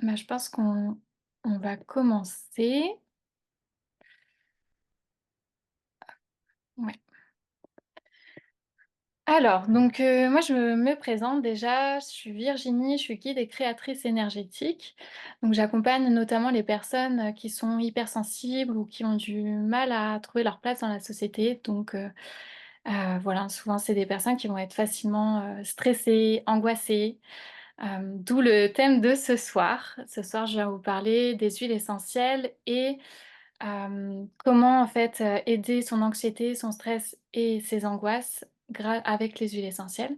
Bah, je pense qu'on va commencer. Ouais. Alors, moi, je me présente déjà, je suis Virginie, je suis guide et créatrice énergétique. Donc, j'accompagne notamment les personnes qui sont hypersensibles ou qui ont du mal à trouver leur place dans la société. Voilà, souvent, c'est des personnes qui vont être facilement stressées, angoissées. D'où le thème de ce soir. Ce soir, je vais vous parler des huiles essentielles et comment en fait, aider son anxiété, son stress et ses angoisses avec les huiles essentielles.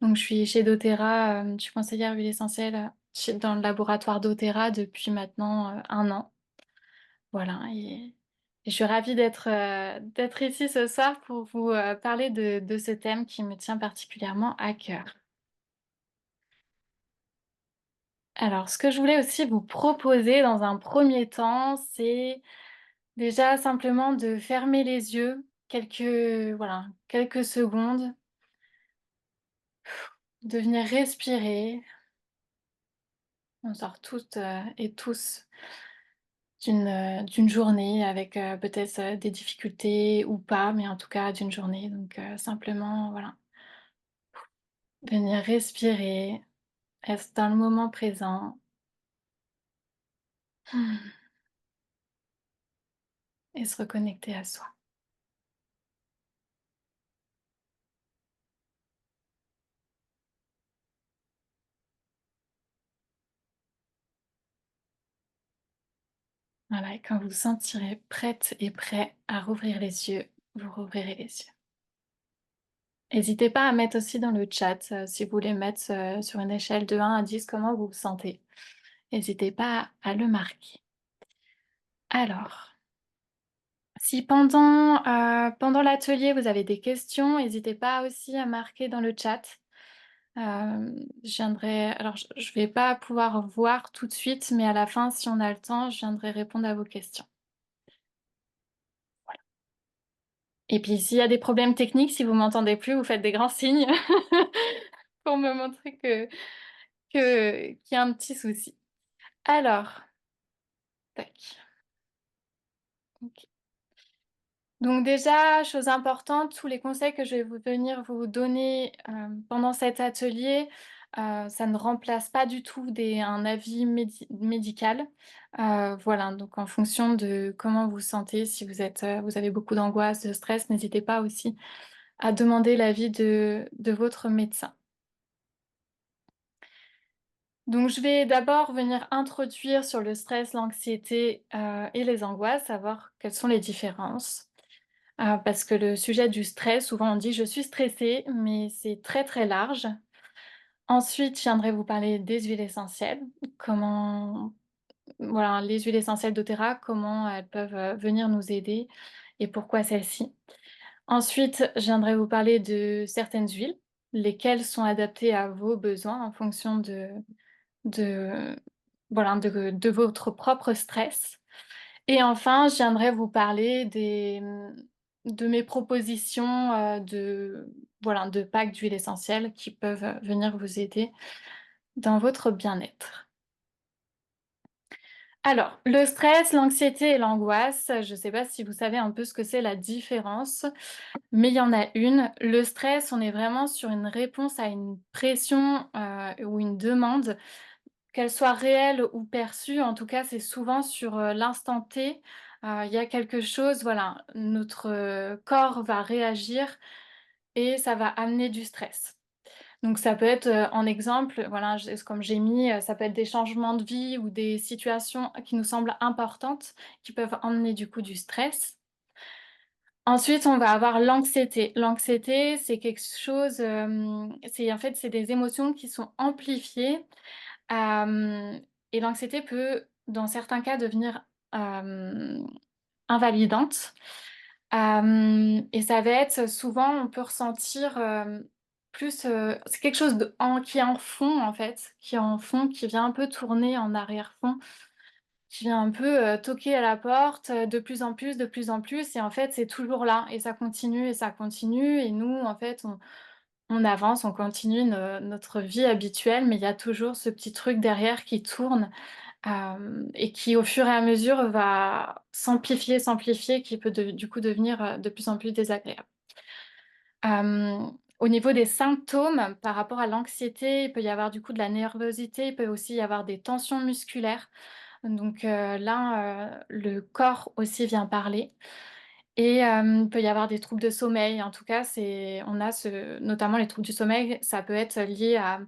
Donc je suis chez doTERRA, je suis conseillère huiles essentielles, dans le laboratoire doTERRA depuis maintenant, 1 an. Voilà et je suis ravie d'être ici ce soir pour vous, parler de ce thème qui me tient particulièrement à cœur. Alors ce que je voulais aussi vous proposer dans un premier temps, c'est déjà, simplement de fermer les yeux quelques secondes, de venir respirer. On sort toutes, et tous d'une journée avec, peut-être, des difficultés ou pas, mais en tout cas d'une journée. Simplement, voilà, venir respirer, être dans le moment présent, et se reconnecter à soi. Voilà, et quand vous vous sentirez prête et prêt à rouvrir les yeux, vous rouvrirez les yeux. N'hésitez pas à mettre aussi dans le chat, si vous voulez mettre, sur une échelle de 1 à 10 comment vous vous sentez. N'hésitez pas à le marquer. Alors, si pendant l'atelier vous avez des questions, n'hésitez pas aussi à marquer dans le chat. Je vais pas pouvoir voir tout de suite, mais à la fin, si on a le temps, je viendrai répondre à vos questions. Et puis s'il y a des problèmes techniques, si vous m'entendez plus, vous faites des grands signes pour me montrer qu'il y a un petit souci. Alors, tac. OK. Donc déjà, chose importante, tous les conseils que je vais venir vous donner, pendant cet atelier, ça ne remplace pas du tout un avis médical. Voilà, donc en fonction de comment vous vous sentez, si vous avez beaucoup d'angoisse, de stress, n'hésitez pas aussi à demander l'avis de votre médecin. Donc je vais d'abord venir introduire sur le stress, l'anxiété, et les angoisses, savoir quelles sont les différences. Parce que le sujet du stress, souvent on dit: «Je suis stressée», mais c'est très, très large. Ensuite, je viendrai vous parler des huiles essentielles, comment voilà, les huiles essentielles doTERRA, comment elles peuvent, venir nous aider et pourquoi celles-ci. Ensuite, je viendrai vous parler de certaines huiles, lesquelles sont adaptées à vos besoins en fonction de voilà, de votre propre stress. Et enfin, je viendrai vous parler de mes propositions, de packs d'huiles essentielles qui peuvent, venir vous aider dans votre bien-être. Alors, le stress, l'anxiété et l'angoisse, je ne sais pas si vous savez un peu ce que c'est la différence, mais il y en a une. Le stress, on est vraiment sur une réponse à une pression, ou une demande. Qu'elle soit réelle ou perçue, en tout cas, c'est souvent sur, l'instant T, il y a quelque chose, voilà, notre, corps va réagir et ça va amener du stress. Donc ça peut être, en exemple, voilà, comme j'ai mis, ça peut être des changements de vie ou des situations qui nous semblent importantes, qui peuvent emmener du coup du stress. Ensuite, on va avoir l'anxiété. L'anxiété, c'est quelque chose, c'est des émotions qui sont amplifiées. Hem et l'anxiété peut, dans certains cas, devenir, hem, invalidante. Et ça va être souvent, on peut ressentir, plus, c'est quelque chose qui est en fond, en fait, qui est en fond, qui vient un peu tourner en arrière-fond, qui vient un peu, toquer à la porte, de plus en plus et en fait, c'est toujours là et ça continue et nous, en fait, on avance, on continue notre vie habituelle, mais il y a toujours ce petit truc derrière qui tourne, et qui, au fur et à mesure, va s'amplifier, s'amplifier, qui peut du coup devenir de plus en plus désagréable. Au niveau des symptômes, par rapport à l'anxiété, il peut y avoir du coup de la nervosité, il peut aussi y avoir des tensions musculaires. Donc là, le corps aussi vient parler. Et il peut y avoir des troubles de sommeil. En tout cas, on a notamment les troubles du sommeil, ça peut être lié à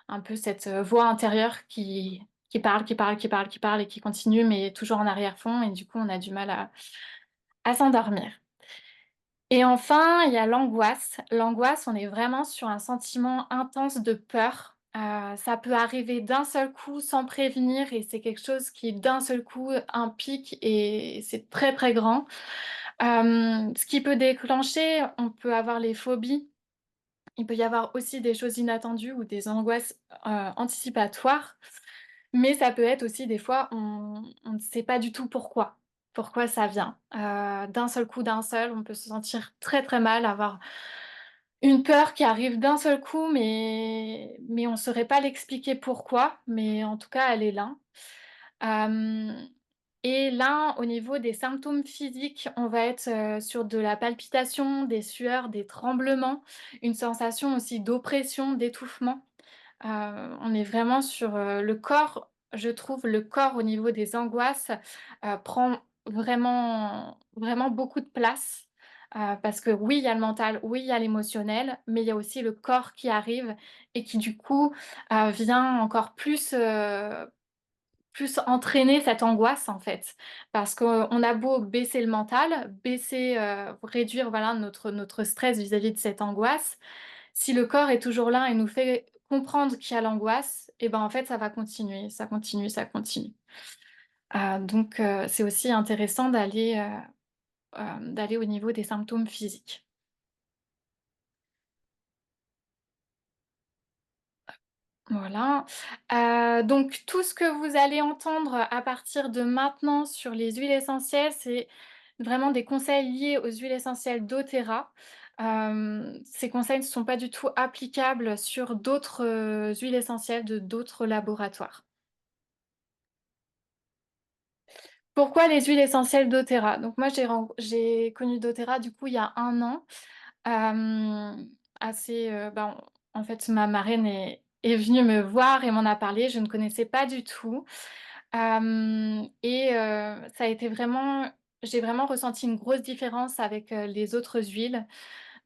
un peu cette voix intérieure qui parle, qui parle, qui parle, qui parle et qui continue, mais toujours en arrière-fond. Et du coup, on a du mal à s'endormir. Et enfin, il y a l'angoisse. L'angoisse, on est vraiment sur un sentiment intense de peur. Ça peut arriver d'un seul coup sans prévenir et c'est quelque chose qui d'un seul coup un pic et c'est très, très grand. Ce qui peut déclencher, on peut avoir les phobies. Il peut y avoir aussi des choses inattendues ou des angoisses, anticipatoires. Mais ça peut être aussi des fois, on ne sait pas du tout pourquoi ça vient. D'un seul coup, d'un seul, on peut se sentir très, très mal, avoir une peur qui arrive d'un seul coup, mais on ne saurait pas l'expliquer pourquoi, mais en tout cas, elle est là. Hem et là, au niveau des symptômes physiques, on va être, sur de la palpitation, des sueurs, des tremblements, une sensation aussi d'oppression, d'étouffement. On est vraiment sur, le corps, je trouve le corps au niveau des angoisses, prend vraiment vraiment beaucoup de place, parce que oui, il y a le mental, oui, il y a l'émotionnel, mais il y a aussi le corps qui arrive et qui du coup, vient encore plus entraîner cette angoisse en fait. Parce qu'on a beau baisser le mental, réduire voilà notre stress vis-à-vis de cette angoisse, si le corps est toujours là et nous fait comprendre qu'il y a l'angoisse et ben, en fait, ça va continuer, ça continue, ça continue. Donc c'est aussi intéressant d'aller au niveau des symptômes physiques. Voilà. Donc tout ce que vous allez entendre à partir de maintenant sur les huiles essentielles, c'est vraiment des conseils liés aux huiles essentielles doTERRA. Ces conseils ne sont pas du tout applicables sur d'autres, huiles essentielles de d'autres laboratoires. Pourquoi les huiles essentielles doTERRA? Donc moi j'ai connu doTERRA du coup il y a 1 an. Hem, assez, ben, en fait ma marraine est venue me voir et m'en a parlé, je ne connaissais pas du tout. Ça a été vraiment j'ai vraiment ressenti une grosse différence avec, les autres huiles.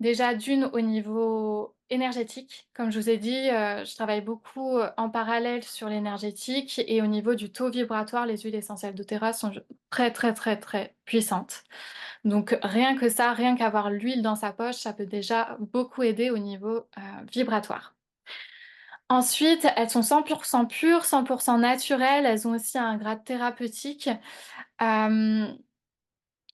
Déjà d'une au niveau énergétique, comme je vous ai dit, je travaille beaucoup, en parallèle sur l'énergétique et au niveau du taux vibratoire, les huiles essentielles doTERRA sont très, très, très, très puissantes. Donc rien que ça, rien qu'avoir l'huile dans sa poche, ça peut déjà beaucoup aider au niveau, vibratoire. Ensuite, elles sont 100 pures, 100 naturelles, elles ont aussi un grade thérapeutique, hem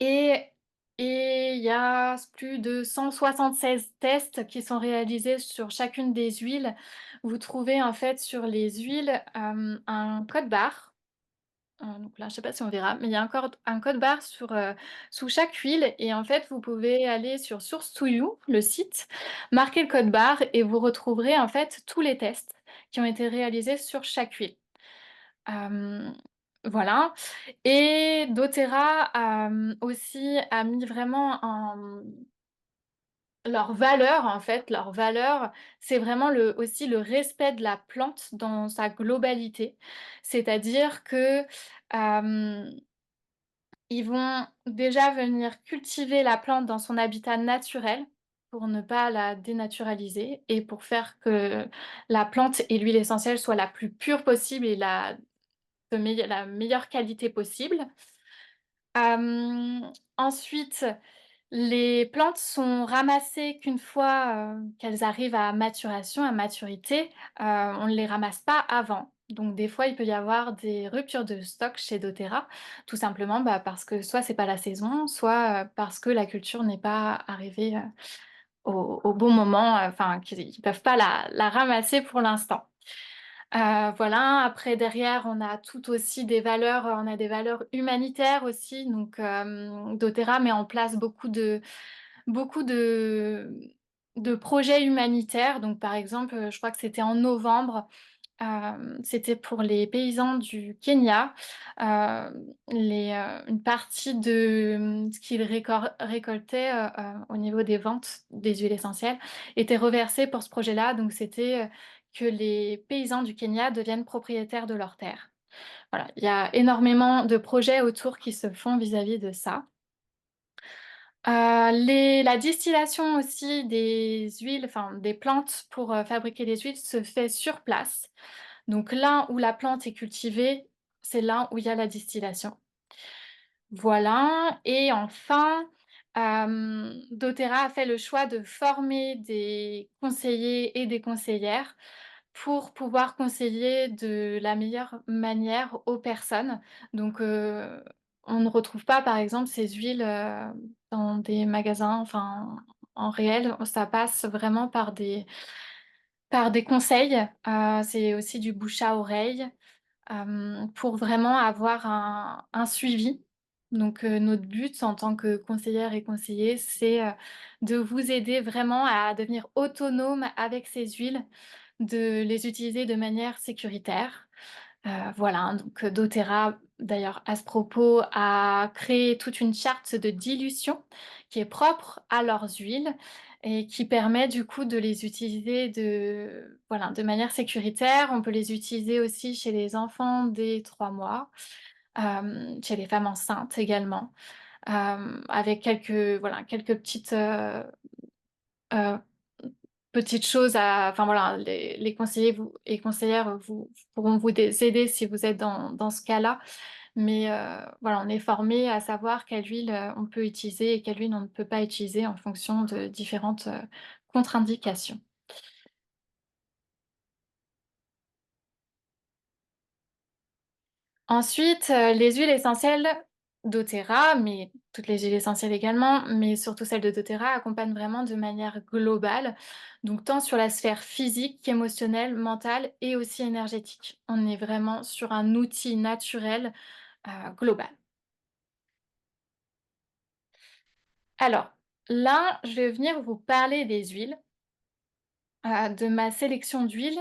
et et il y a plus de 176 tests qui sont réalisés sur chacune des huiles. Vous trouvez en fait sur les huiles, un code barre. Donc là, je sais pas si on verra, mais il y a un code barre sous chaque huile et en fait, vous pouvez aller sur Source to You, le site, marquer le code barre et vous retrouverez en fait tous les tests qui ont été réalisés sur chaque huile. Hem, voilà et doTERRA, aussi a mis vraiment leur valeur en fait, leur valeur, c'est vraiment aussi le respect de la plante dans sa globalité. C'est-à-dire que, hem, ils vont déjà venir cultiver la plante dans son habitat naturel pour ne pas la dénaturaliser et pour faire que la plante et l'huile essentielle soient la plus pure possible et la meilleure qualité possible. Ensuite, les plantes sont ramassées qu'une fois, qu'elles arrivent à maturation, à maturité, on ne les ramasse pas avant. Donc des fois, il peut y avoir des ruptures de stock chez doTERRA, tout simplement, bah, parce que soit c'est pas la saison, soit, parce que la culture n'est pas arrivée, au bon moment, enfin qu'ils peuvent pas la ramasser pour l'instant. Voilà, après derrière, on a tout aussi des valeurs, on a des valeurs humanitaires aussi, donc doTERRA met en place beaucoup de projets humanitaires. Donc par exemple, je crois que c'était en novembre, c'était pour les paysans du Kenya. Une partie de, ce qu'ils récoltaient, au niveau des ventes des huiles essentielles était reversée pour ce projet-là. Donc c'était, que les paysans du Kenya deviennent propriétaires de leurs terres. Voilà, il y a énormément de projets autour qui se font vis-à-vis de ça. La distillation aussi des huiles, enfin des plantes pour, fabriquer des huiles se fait sur place. Donc là où la plante est cultivée, c'est là où il y a la distillation. Voilà et enfin, doTERRA a fait le choix de former des conseillers et des conseillères pour pouvoir conseiller de la meilleure manière aux personnes. Donc, on ne retrouve pas, par exemple, ces huiles, dans des magasins, enfin, en réel. Ça passe vraiment par des conseils. C'est aussi du bouche à oreille, pour vraiment avoir un suivi. Donc, notre but en tant que conseillère et conseiller, c'est, de vous aider vraiment à devenir autonome avec ces huiles, de les utiliser de manière sécuritaire. Voilà, donc, doTERRA, d'ailleurs, à ce propos, a créé toute une charte de dilution qui est propre à leurs huiles et qui permet du coup de les utiliser voilà, de manière sécuritaire. On peut les utiliser aussi chez les enfants dès 3 mois, chez les femmes enceintes également, avec voilà, quelques heu, petites choses à enfin voilà, les conseillers et conseillères vous pourront vous aider si vous êtes dans ce cas-là. Mais voilà, on est formé à savoir quelle huile, on peut utiliser et quelle huile on ne peut pas utiliser en fonction de différentes, contre-indications. Ensuite, les huiles essentielles doTERRA, mais toutes les huiles essentielles également, mais surtout celles de doTERRA accompagnent vraiment de manière globale, donc tant sur la sphère physique qu'émotionnelle, mentale et aussi énergétique. On est vraiment sur un outil naturel, global. Alors, là, je vais venir vous parler des huiles, de ma sélection d'huiles.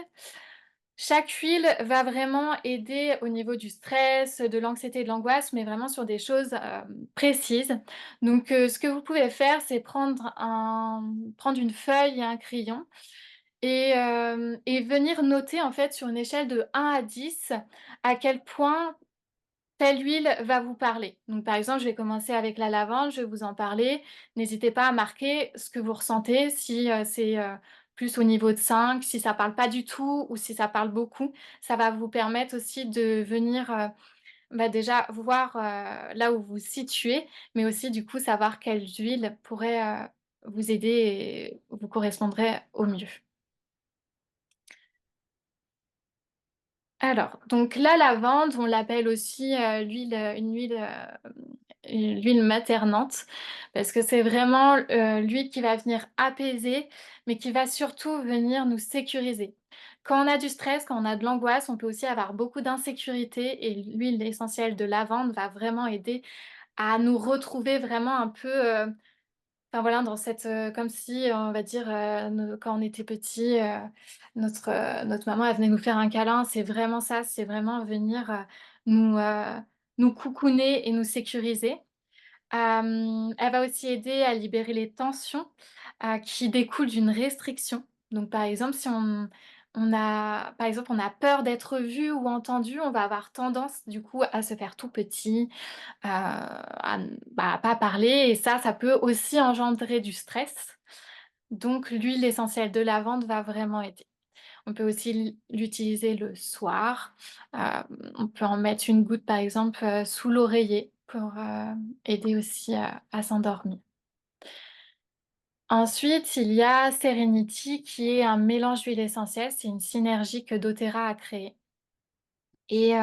Chaque huile va vraiment aider au niveau du stress, de l'anxiété et de l'angoisse, mais vraiment sur des choses, précises. Donc, ce que vous pouvez faire, c'est prendre une feuille et un crayon et venir noter en fait sur une échelle de 1 à 10 à quel point telle huile va vous parler. Donc par exemple, je vais commencer avec la lavande, je vais vous en parler. N'hésitez pas à marquer ce que vous ressentez, si, c'est, plus au niveau de 5, si ça parle pas du tout ou si ça parle beaucoup. Ça va vous permettre aussi de venir, bah, déjà voir, là où vous vous situez, mais aussi du coup savoir quelles huiles pourraient, vous aider et vous correspondraient au mieux. Alors, donc la lavande, on l'appelle aussi, l'huile maternante parce que c'est vraiment, l'huile qui va venir apaiser, mais qui va surtout venir nous sécuriser. Quand on a du stress, quand on a de l'angoisse, on peut aussi avoir beaucoup d'insécurité et l'huile essentielle de lavande va vraiment aider à nous retrouver vraiment un peu, enfin voilà, dans cette, comme si, on va dire, quand on était petit, notre maman, elle venait nous faire un câlin. C'est vraiment ça, c'est vraiment venir, nous, nous cocooner et nous sécuriser. Elle va aussi aider à libérer les tensions, qui découlent d'une restriction. Donc par exemple, si on a peur d'être vu ou entendu, on va avoir tendance du coup à se faire tout petit, à pas parler et ça peut aussi engendrer du stress. Donc l'huile essentielle de lavande va vraiment aider. On peut aussi l'utiliser le soir. On peut en mettre une goutte, par exemple, sous l'oreiller pour, aider aussi à s'endormir. Ensuite, il y a Serenity qui est un mélange d'huile essentielle. C'est une synergie que doTERRA a créée et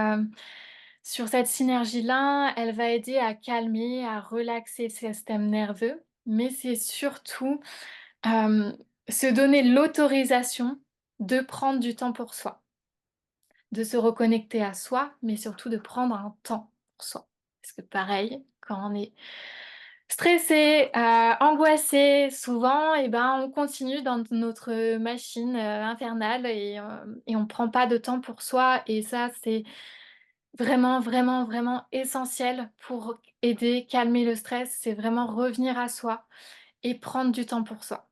sur cette synergie-là, elle va aider à calmer, à relaxer le système nerveux, mais c'est surtout, hem, se donner l'autorisation de prendre du temps pour soi. De se reconnecter à soi, mais surtout de prendre un temps pour soi. Parce que pareil, quand on est Stressé, angoissé, souvent et ben, on continue dans notre machine, infernale et on prend pas de temps pour soi et ça, c'est vraiment, vraiment, vraiment essentiel pour aider, calmer le stress. C'est vraiment revenir à soi et prendre du temps pour soi.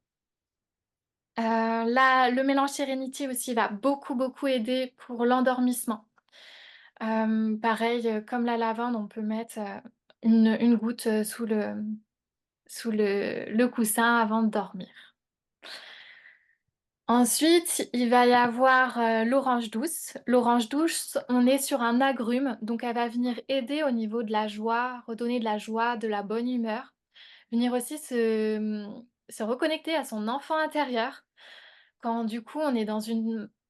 Là, le mélange Sérénité aussi va beaucoup, beaucoup aider pour l'endormissement. Pareil, comme la lavande, on peut mettre, une goutte, sous le coussin avant de dormir. Ensuite, il va y avoir, l'orange douce. L'orange douce, on est sur un agrume, donc elle va venir aider au niveau de la joie, redonner de la joie, de la bonne humeur. Venir aussi se reconnecter à son enfant intérieur. Quand du coup on est dans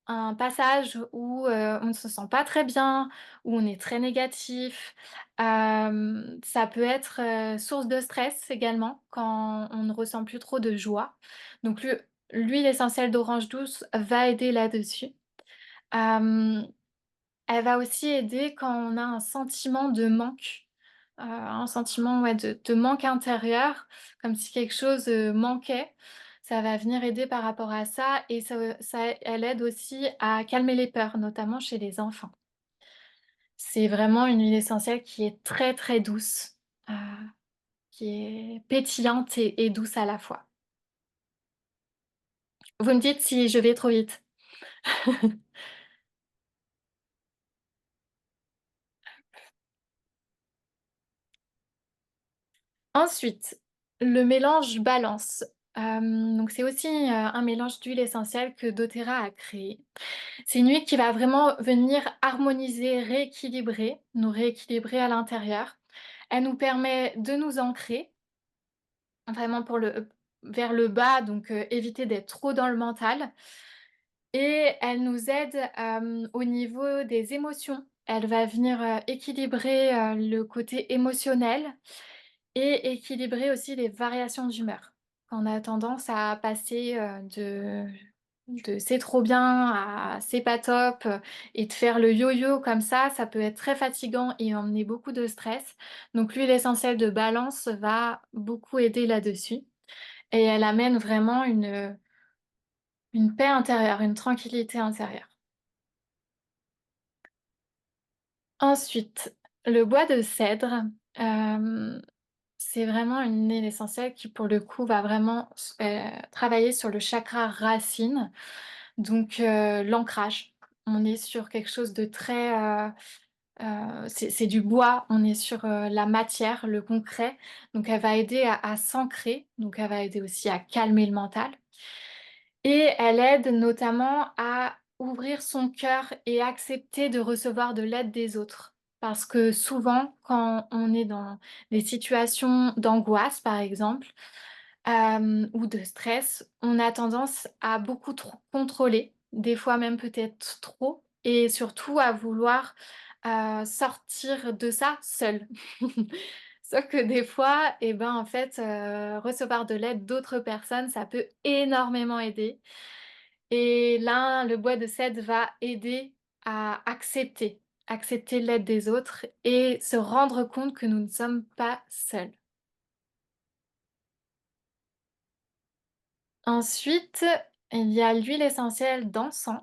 un passage où, on ne se sent pas très bien, où on est très négatif, ça peut être, source de stress également quand on ne ressent plus trop de joie. Donc l'huile essentielle d'orange douce va aider là-dessus. Hem Elle va aussi aider quand on a un sentiment de manque, un sentiment, ouais, de manque intérieur, comme si quelque chose, manquait. Ça va venir aider par rapport à ça et elle aide aussi à calmer les peurs, notamment chez les enfants. C'est vraiment une huile essentielle qui est très, très douce, heu, qui est pétillante et douce à la fois. Vous me dites si je vais trop vite? Ensuite, le mélange balance. Donc c'est aussi, un mélange d'huile essentielle que doTERRA a créé. C'est une huile qui va vraiment venir harmoniser, rééquilibrer, nous rééquilibrer à l'intérieur. Elle nous permet de nous ancrer, vraiment vers le bas, donc éviter d'être trop dans le mental et elle nous aide, au niveau des émotions. Elle va venir, équilibrer, le côté émotionnel et équilibrer aussi les variations d'humeur. Quand on a tendance à passer, de «c'est trop bien» à «c'est pas top», et de faire le yo-yo comme ça peut être très fatigant et emmener beaucoup de stress. Donc l'huile essentielle de balance va beaucoup aider là-dessus et elle amène vraiment une paix intérieure, une tranquillité intérieure. Ensuite, le bois de cèdre, hem c'est vraiment une huile essentielle qui, pour le coup, va vraiment travailler sur le chakra racine, donc l'ancrage. On est sur quelque chose de très, c'est du bois, on est sur, la matière, le concret, donc elle va aider à s'ancrer, donc elle va aider aussi à calmer le mental et elle aide notamment à ouvrir son cœur et accepter de recevoir de l'aide des autres. Parce que souvent, quand on est dans des situations d'angoisse, par exemple, ou de stress, on a tendance à beaucoup trop contrôler, des fois même peut-être trop, et surtout à vouloir, sortir de ça seul. Sauf que des fois, et ben, en fait, recevoir de l'aide d'autres personnes, ça peut énormément aider et là, le bois de cèdre va aider à accepter l'aide des autres et se rendre compte que nous ne sommes pas seuls. Ensuite, il y a l'huile essentielle d'encens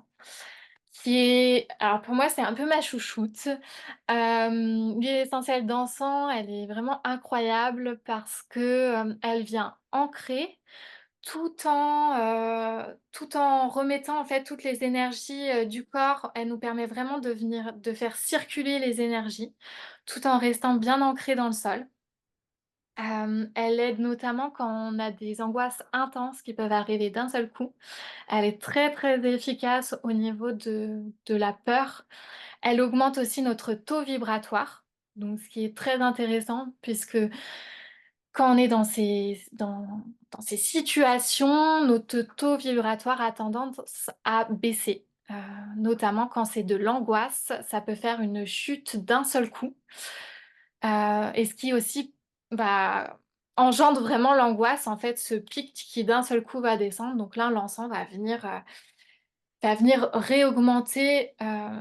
qui est alors pour moi, c'est un peu ma chouchoute. L'huile essentielle d'encens, elle est vraiment incroyable parce que, elle vient ancrer tout en remettant en fait toutes les énergies, du corps. Elle nous permet vraiment de faire circuler les énergies, tout en restant bien ancrée dans le sol. Elle aide notamment quand on a des angoisses intenses qui peuvent arriver d'un seul coup. Elle est très, très efficace au niveau de la peur. Elle augmente aussi notre taux vibratoire, donc ce qui est très intéressant puisque quand on est dans ces situations, notre taux vibratoire a tendance à baisser, notamment quand c'est de l'angoisse, ça peut faire une chute d'un seul coup, et ce qui aussi, bah, engendre vraiment l'angoisse, en fait, ce pic qui d'un seul coup va descendre. Donc là, l'encens va venir réaugmenter,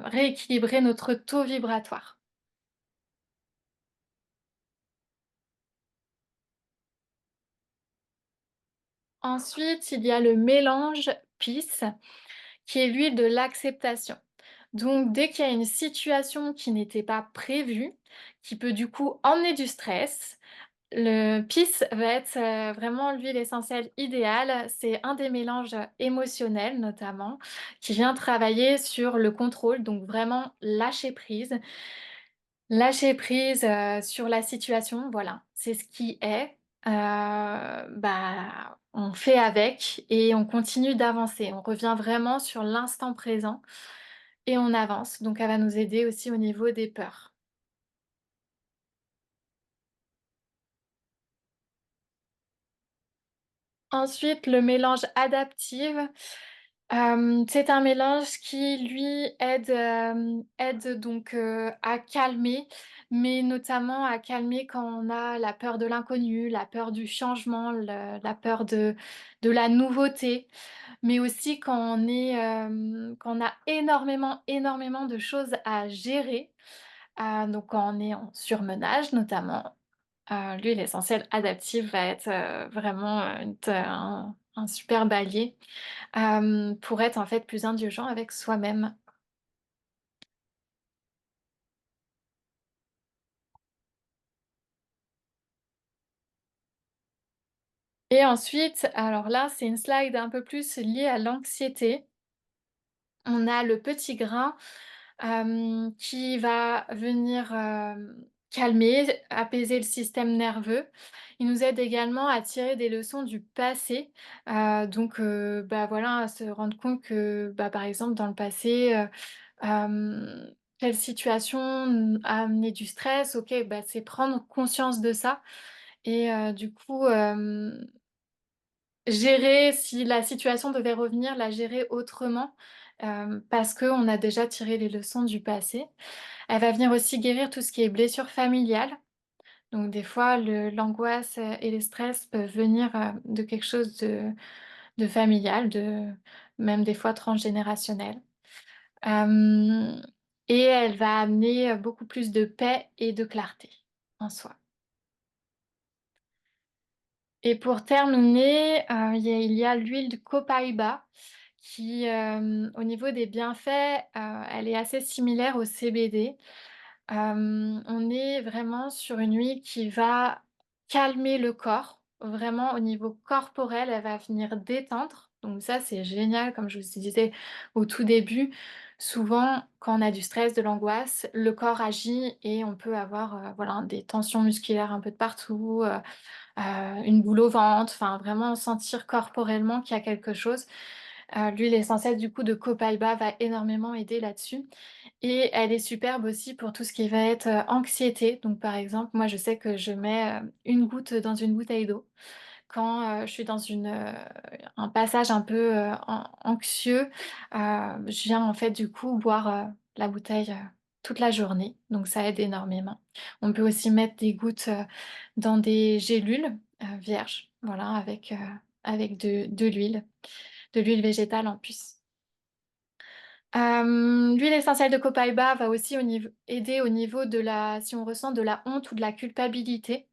rééquilibrer notre taux vibratoire. Ensuite, il y a le mélange PIS, qui est l'huile de l'acceptation. Donc, dès qu'il y a une situation qui n'était pas prévue, qui peut du coup emmener du stress, le PIS va être vraiment l'huile essentielle idéale. C'est un des mélanges émotionnels notamment, qui vient travailler sur le contrôle, donc vraiment lâcher prise. Lâcher prise, sur la situation, voilà, c'est ce qui est, bah, on fait avec et on continue d'avancer. On revient vraiment sur l'instant présent et on avance, donc elle va nous aider aussi au niveau des peurs. Ensuite, le mélange adaptive, c'est un mélange qui lui aide donc, à calmer, mais notamment à calmer quand on a la peur de l'inconnu, la peur du changement, la peur de la nouveauté, mais aussi quand quand on a énormément de choses à gérer, donc quand on est en surmenage notamment. L'huile essentielle adaptive va être, vraiment, un super allié, pour être en fait plus indulgent avec soi-même. Et ensuite, alors là, c'est une slide un peu plus liée à l'anxiété. On a le petit grain, qui va venir, calmer, apaiser le système nerveux. Il nous aide également à tirer des leçons du passé, donc bah, voilà, à se rendre compte que, bah, par exemple, dans le passé, telle situation a amené du stress. OK, bah, c'est prendre conscience de ça et du coup, gérer si la situation devait revenir, la gérer autrement, parce qu'on a déjà tiré les leçons du passé. Elle va venir aussi guérir tout ce qui est blessures familiales. Donc des fois, l'angoisse, et les stress peuvent venir, de quelque chose de familial, même des fois transgénérationnel. Hem et elle va amener, beaucoup plus de paix et de clarté en soi. Et pour terminer, il y a l'huile de copaïba qui, au niveau des bienfaits, elle est assez similaire au CBD. On est vraiment sur une huile qui va calmer le corps, vraiment au niveau corporel, elle va venir détendre. Donc ça, c'est génial, comme je vous disais au tout début. Souvent, quand on a du stress, de l'angoisse, le corps agit et on peut avoir, voilà, des tensions musculaires un peu de partout, une boule au ventre, enfin vraiment sentir corporellement qu'il y a quelque chose. L'huile essentielle du coup de copaïba va énormément aider là-dessus et elle est superbe aussi pour tout ce qui va être, anxiété. Donc par exemple, moi je sais que je mets, une goutte dans une bouteille d'eau quand, je suis dans un passage un peu, anxieux, je viens en fait du coup boire, la bouteille, toute la journée, donc ça aide énormément. On peut aussi mettre des gouttes, dans des gélules, vierges, voilà, avec de l'huile végétale en plus. L'huile essentielle de copaïba va aussi aider au niveau de la si on ressent de la honte ou de la culpabilité.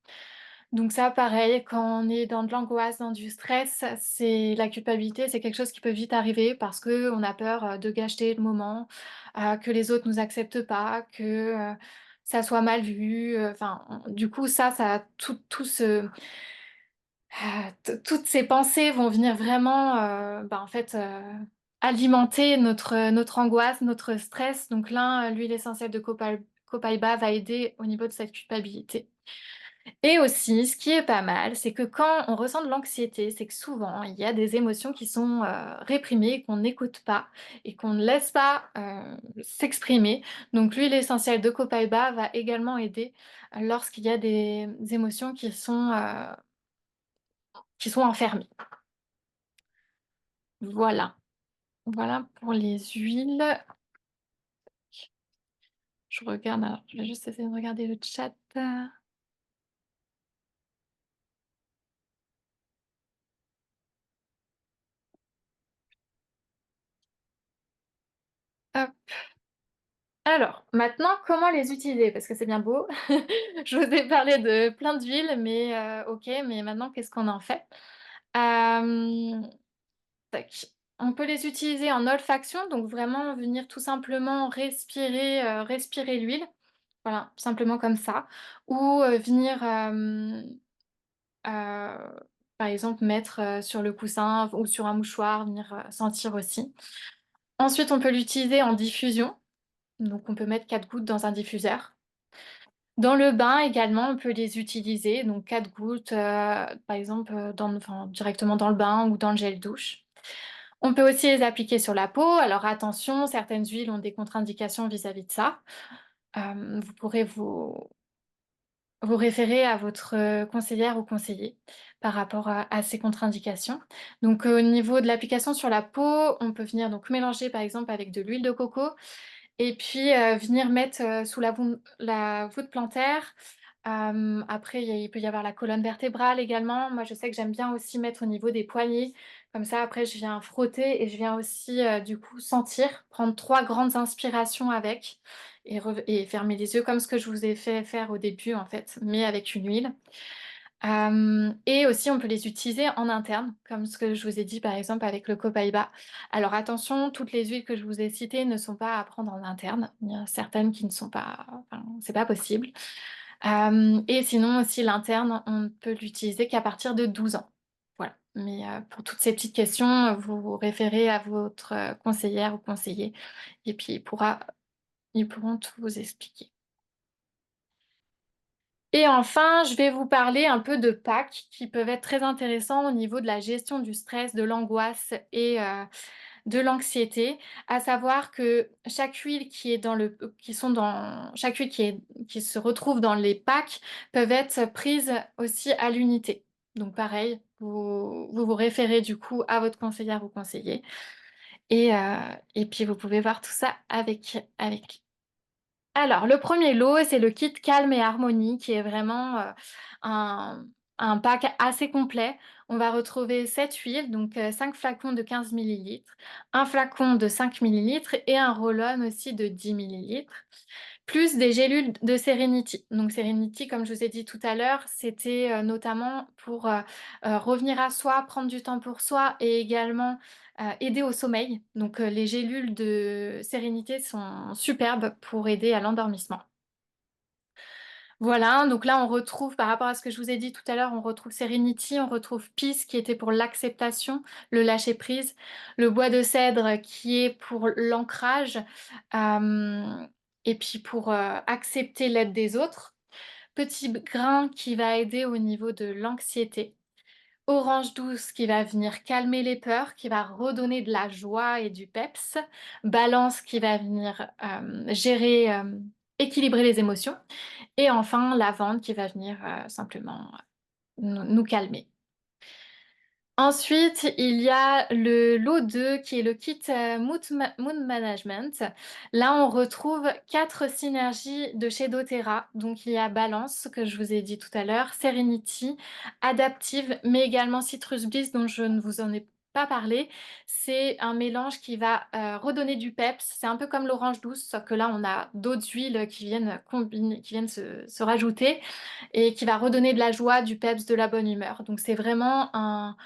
Donc ça, pareil, quand on est dans de l'angoisse, dans du stress, c'est la culpabilité, c'est quelque chose qui peut vite arriver parce que on a peur, de gâcher le moment, que les autres nous acceptent pas, que, ça soit mal vu, enfin, du coup, ça tout ce toutes ces pensées vont venir vraiment, bah, en fait, alimenter notre angoisse, notre stress. Donc là, l'huile essentielle de copaïba va aider au niveau de cette culpabilité. Et aussi, ce qui est pas mal, c'est que quand on ressent de l'anxiété, c'est que souvent, il y a des émotions qui sont, réprimées, qu'on n'écoute pas et qu'on ne laisse pas, s'exprimer. Donc l'huile essentielle de copaïba va également aider, lorsqu'il y a des émotions qui sont enfermées. Voilà. Voilà pour les huiles. Je regarde, alors je vais juste essayer de regarder le chat. Hop. Alors, maintenant, comment les utiliser? Parce que c'est bien beau. Je vous ai parlé de plein d'huiles, mais OK, mais maintenant, qu'est-ce qu'on en fait? Hem, tac. On peut les utiliser en olfaction, donc vraiment venir tout simplement respirer l'huile, voilà, simplement comme ça. Ou, venir, par exemple mettre, sur le coussin ou sur un mouchoir, venir, sentir aussi. Ensuite, on peut l'utiliser en diffusion, donc on peut mettre 4 gouttes dans un diffuseur. Dans le bain également, on peut les utiliser, donc 4 gouttes, par exemple, directement dans le bain ou dans le gel douche. On peut aussi les appliquer sur la peau. Alors attention, certaines huiles ont des contre-indications vis-à-vis de ça. Vous pourrez vous référer à votre, conseillère ou conseiller par rapport à ces contre-indications. Donc, au niveau de l'application sur la peau, on peut venir donc mélanger par exemple avec de l'huile de coco et puis, venir mettre, sous la voûte plantaire. Après il peut y avoir la colonne vertébrale également. Moi je sais que j'aime bien aussi mettre au niveau des poignets. Comme ça après je viens frotter et je viens aussi, du coup sentir, prendre 3 grandes inspirations avec et fermer les yeux comme ce que je vous ai fait faire au début en fait, mais avec une huile. Et aussi on peut les utiliser en interne, comme ce que je vous ai dit par exemple avec le copaïba. Alors attention, toutes les huiles que je vous ai citées ne sont pas à prendre en interne. Il y a certaines qui ne sont pas enfin, c'est pas possible. Et sinon aussi l'interne, on ne peut l'utiliser qu'à partir de 12 ans. Voilà. Mais, pour toutes ces petites questions, vous vous référez à votre, conseillère ou conseiller et puis ils pourront tout vous expliquer. Et enfin, je vais vous parler un peu de packs qui peuvent être très intéressants au niveau de la gestion du stress, de l'angoisse et de l'anxiété. À savoir que chaque huile qui est dans le qui sont dans chaque huile qui se retrouve dans les packs peuvent être prises aussi à l'unité. Donc pareil, vous référez du coup à votre conseillère ou conseiller et puis vous pouvez voir tout ça avec alors, le premier lot, c'est le kit Calme et Harmonie qui est vraiment, un un pack assez complet. On va retrouver 7 huiles, donc 5 flacons de 15 millilitres, un flacon de 5 millilitres et un roll-on aussi de 10 millilitres, plus des gélules de Serenity. Donc Serenity, comme je vous ai dit tout à l'heure, c'était, notamment pour, revenir à soi, prendre du temps pour soi et également, aider au sommeil. Donc, les gélules de sérénité sont superbes pour aider à l'endormissement. Voilà, donc là, on retrouve par rapport à ce que je vous ai dit tout à l'heure, on retrouve Serenity, on retrouve Peace qui était pour l'acceptation, le lâcher prise, le bois de cèdre qui est pour l'ancrage, hem et puis pour, accepter l'aide des autres. Petit grain qui va aider au niveau de l'anxiété. Orange douce qui va venir calmer les peurs, qui va redonner de la joie et du peps. Balance qui va venir, équilibrer les émotions et enfin lavande qui va venir, simplement, nous calmer. Ensuite, il y a le lot 2 qui est le kit, Mood Management. Là, on retrouve 4 synergies de chez doTERRA. Donc il y a Balance, ce que je vous ai dit tout à l'heure, Serenity, Adaptive, mais également Citrus Bliss dont je ne vous en ai pas parlé. C'est un mélange qui va, redonner du peps. C'est un peu comme l'orange douce, sauf que là, on a d'autres huiles qui viennent se rajouter et qui va redonner de la joie, du peps, de la bonne humeur. Donc c'est vraiment un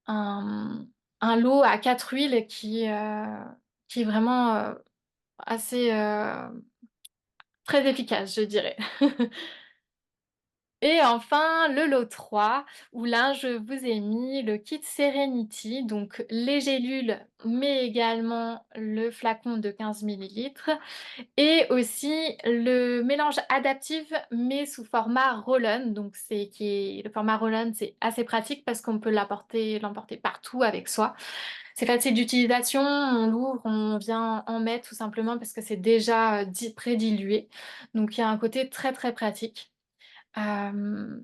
un lot à 4 huiles qui est vraiment, assez, très efficace, je dirais. Et enfin, le lot 3 où là, je vous ai mis le kit Serenity, donc les gélules, mais également le flacon de 15 millilitres. Et aussi le mélange adaptif, mais sous format roll-on, donc le format roll-on, c'est assez pratique parce qu'on peut l'emporter partout avec soi. C'est facile d'utilisation, on l'ouvre, on vient en mettre tout simplement parce que c'est déjà, prédilué. Donc il y a un côté très, très pratique. Hem,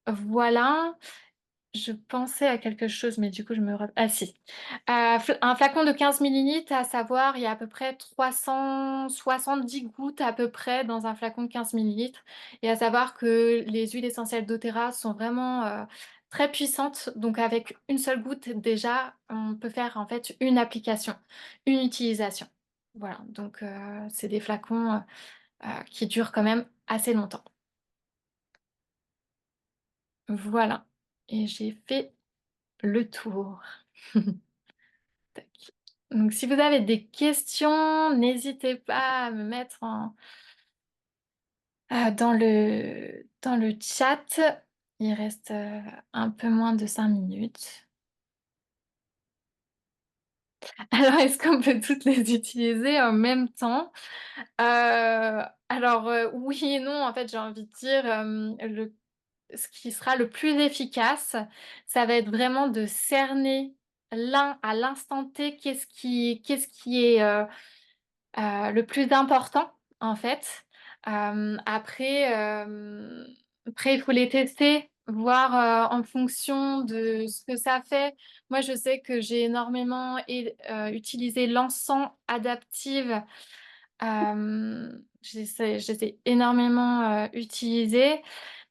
voilà. Je pensais à quelque chose, mais du coup, je me rep ah si. Un flacon de 15 millilitres, à savoir, il y a à peu près 370 gouttes à peu près dans un flacon de 15 millilitres. Et à savoir que les huiles essentielles doTERRA sont vraiment, très puissantes. Donc avec une seule goutte, déjà, on peut faire en fait une application, une utilisation. Voilà, donc c'est des flacons, qui durent quand même assez longtemps. Voilà et j'ai fait le tour. Tac. Donc si vous avez des questions, n'hésitez pas à me mettre dans le chat. Il reste, un peu moins de 5 minutes. Alors est-ce qu'on peut toutes les utiliser en même temps? Alors, oui et non, en fait, j'ai envie de dire, le ce qui sera le plus efficace, ça va être vraiment de cerner à l'instant T, qu'est-ce qui est, le plus important, en fait. Après, il faut les tester, voir, en fonction de ce que ça fait. Moi, je sais que j'ai énormément utilisé l'encens adaptive. Je les ai énormément, utilisés,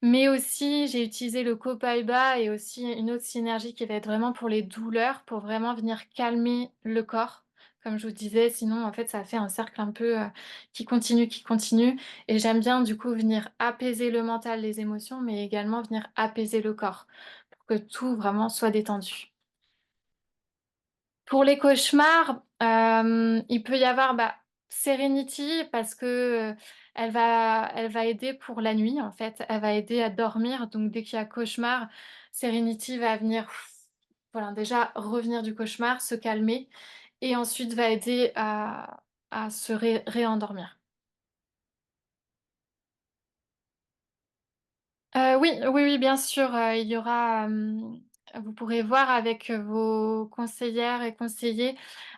mais aussi j'ai utilisé le copaiba et aussi une autre synergie qui va être vraiment pour les douleurs, pour vraiment venir calmer le corps. Comme je vous disais, sinon en fait ça fait un cercle un peu, qui continue et j'aime bien du coup venir apaiser le mental, les émotions, mais également venir apaiser le corps pour que tout vraiment soit détendu. Pour les cauchemars, il peut y avoir, bah, Serenity parce que, elle va aider pour la nuit, en fait. Elle va aider à dormir, donc dès qu'il y a cauchemar, Serenity va venir, voilà, déjà revenir du cauchemar, se calmer et ensuite va aider à se réendormir. Oui, oui, oui, bien sûr, il y aura, vous pourrez voir avec, vos conseillères et conseillers,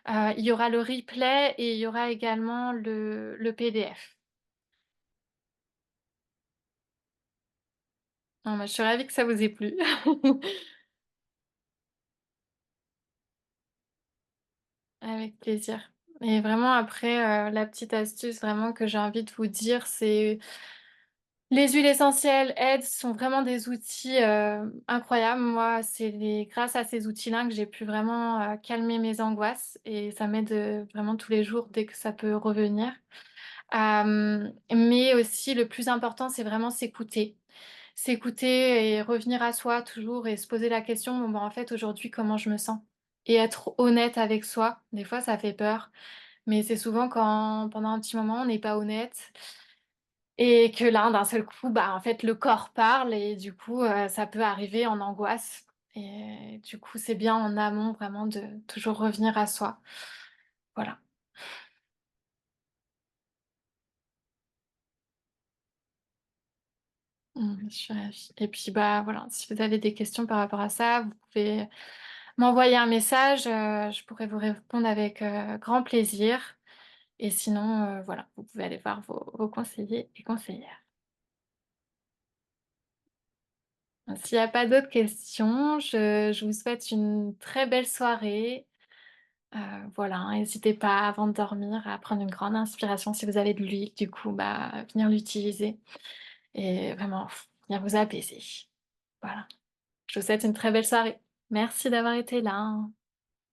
il y aura le replay et il y aura également le PDF. Non, bah, je suis ravie que ça vous ait plu. Avec plaisir et vraiment après, la petite astuce vraiment que j'ai envie de vous dire, c'est les huiles essentielles aident, sont vraiment des outils, incroyables. Moi, c'est grâce à ces outils-là que j'ai pu vraiment, calmer mes angoisses et ça m'aide, vraiment tous les jours dès que ça peut revenir. Mais aussi le plus important, c'est vraiment s'écouter. S'écouter et revenir à soi toujours et se poser la question: «Bon, bah, en fait, aujourd'hui, comment je me sens?» et être honnête avec soi. Des fois, ça fait peur, mais c'est souvent quand pendant un petit moment, on n'est pas honnête et que là, d'un seul coup, bah, en fait, le corps parle et du coup, ça peut arriver en angoisse et du coup, c'est bien en amont vraiment de toujours revenir à soi. Voilà. Je suis ravie et puis, bah, voilà, si vous avez des questions par rapport à ça, vous pouvez m'envoyer un message, je pourrai vous répondre avec, grand plaisir et sinon, voilà, vous pouvez aller voir vos conseillers et conseillères. S'il y a pas d'autres questions, je vous souhaite une très belle soirée. Heu, voilà, n'hésitez pas avant de dormir à prendre une grande inspiration si vous avez de l'huile, du coup, bah, venir l'utiliser et vraiment venir vous apaiser. Voilà. Je vous souhaite une très belle soirée. Merci d'avoir été là.